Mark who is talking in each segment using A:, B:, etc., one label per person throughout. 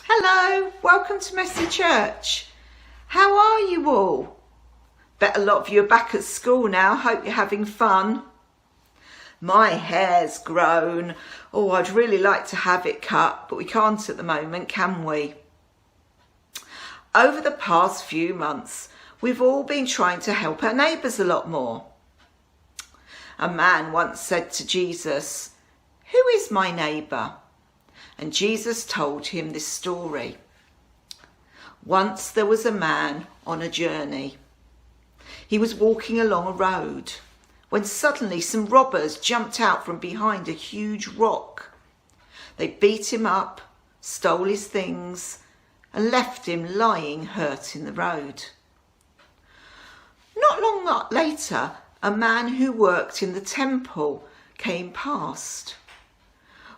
A: Hello, welcome to Messy Church. How are you all? Bet a lot of you are back at school now. Hope you're having fun. My hair's grown. Oh, I'd really like to have it cut, but we can't at the moment, can we? Over the past few months, we've all been trying to help our neighbours a lot more. A man once said to Jesus, "Who is my neighbour?" And Jesus told him this story. Once there was a man on a journey. He was walking along a road when suddenly some robbers jumped out from behind a huge rock. They beat him up, stole his things, and left him lying hurt in the road. Not long later, a man who worked in the temple came past.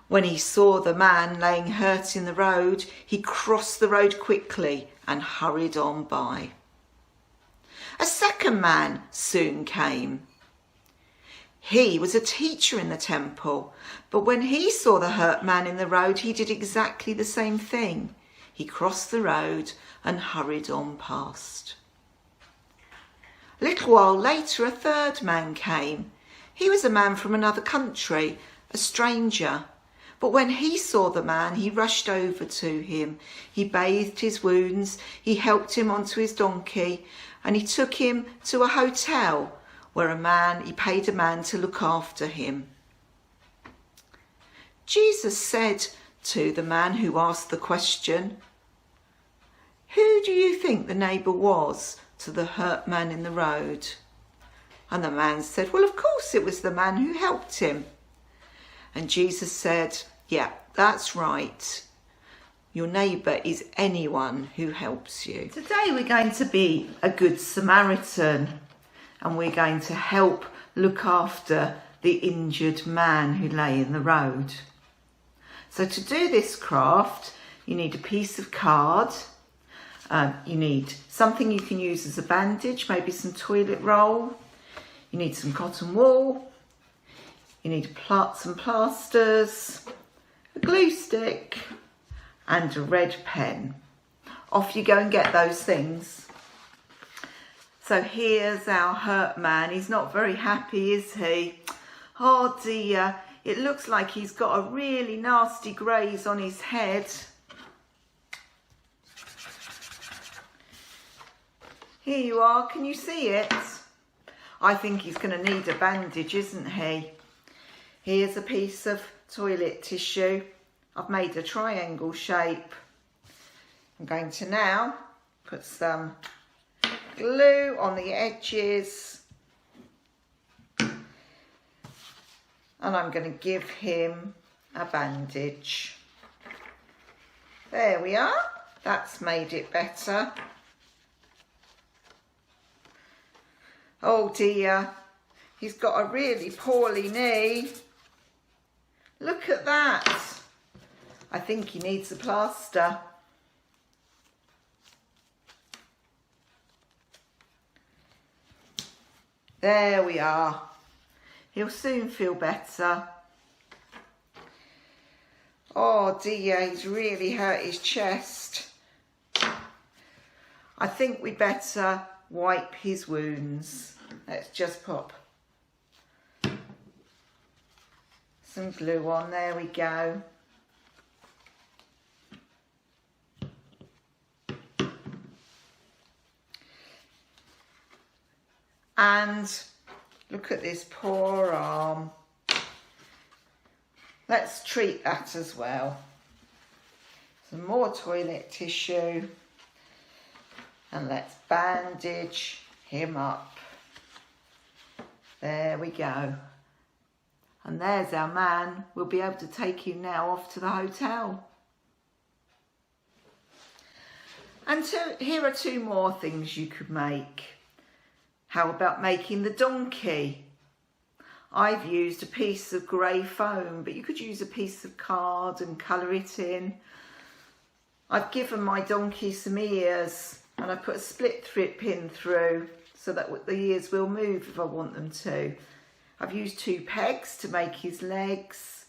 A: When he saw the man laying hurt in the road, he crossed the road quickly and hurried on by. A second man soon came. He was a teacher in the temple, but when he saw the hurt man in the road, he did exactly the same thing. He crossed the road and hurried on past. A little while later, a third man came. He was a man from another country, a stranger. But when he saw the man, he rushed over to him. He bathed his wounds, he helped him onto his donkey, and he took him to a hotel where he paid a man to look after him. Jesus said to the man who asked the question, "Who do you think the neighbour was to the hurt man in the road?" And the man said, "Well, of course it was the man who helped him." And Jesus said, "Yeah, that's right. Your neighbour is anyone who helps you." Today we're going to be a Good Samaritan and we're going to help look after the injured man who lay in the road. So to do this craft, you need a piece of card. You need something you can use as a bandage, maybe some toilet roll. You need some cotton wool. You need some plasters, a glue stick and a red pen. Off you go and get those things. So here's our hurt man. He's not very happy, is he? Oh dear, it looks like he's got a really nasty graze on his head. Here you are, can you see it? I think he's going to need a bandage, isn't he? Here's a piece of toilet tissue. I've made a triangle shape. I'm going to now put some glue on the edges. And I'm going to give him a bandage. There we are. That's made it better. Oh dear, he's got a really poorly knee. Look at that. I think he needs a plaster. There we are. He'll soon feel better. Oh dear, he's really hurt his chest. I think we better wipe his wounds. Let's just pop some glue on. There we go. And look at this poor arm. Let's treat that as well. Some more toilet tissue. And let's bandage him up. There we go. And there's our man. We'll be able to take him now off to the hotel. And here are two more things you could make. How about making the donkey? I've used a piece of grey foam, but you could use a piece of card and colour it in. I've given my donkey some ears and I put a split pin through so that the ears will move if I want them to. I've used 2 pegs to make his legs,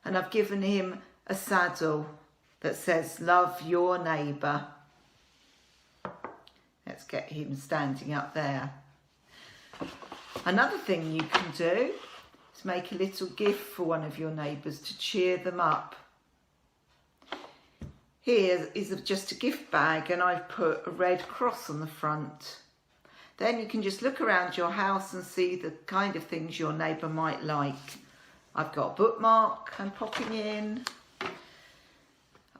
A: and I've given him a saddle that says, love your neighbour. Let's get him standing up there. Another thing you can do is make a little gift for one of your neighbours to cheer them up. Here is just a gift bag, and I've put a red cross on the front. Then you can just look around your house and see the kind of things your neighbour might like. I've got a bookmark I'm popping in,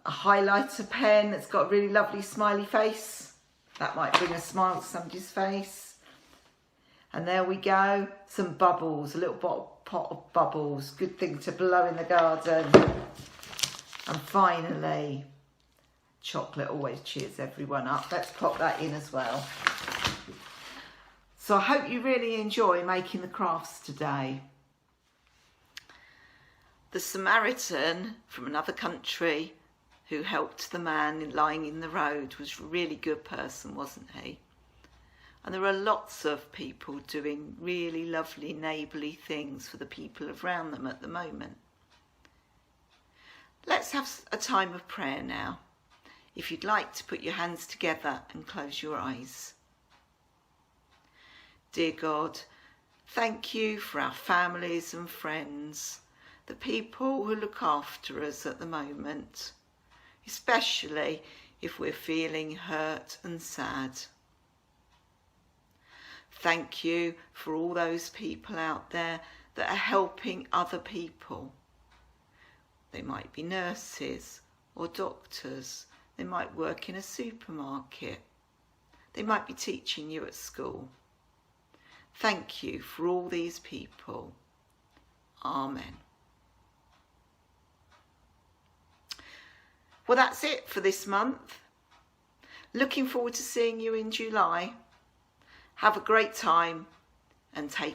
A: a highlighter pen that's got a really lovely smiley face. That might bring a smile to somebody's face. And there we go, some bubbles, a little pot of bubbles, good thing to blow in the garden. And finally, chocolate always cheers everyone up. Let's pop that in as well. So I hope you really enjoy making the crafts today. The Samaritan from another country who helped the man lying in the road was a really good person, wasn't he? And there are lots of people doing really lovely neighbourly things for the people around them at the moment. Let's have a time of prayer now. If you'd like to put your hands together and close your eyes. Dear God, thank you for our families and friends, the people who look after us at the moment, especially if we're feeling hurt and sad. Thank you for all those people out there that are helping other people. They might be nurses or doctors. They might work in a supermarket. They might be teaching you at school. Thank you for all these people. Amen. Well, that's it for this month. Looking forward to seeing you in July. Have a great time and take care.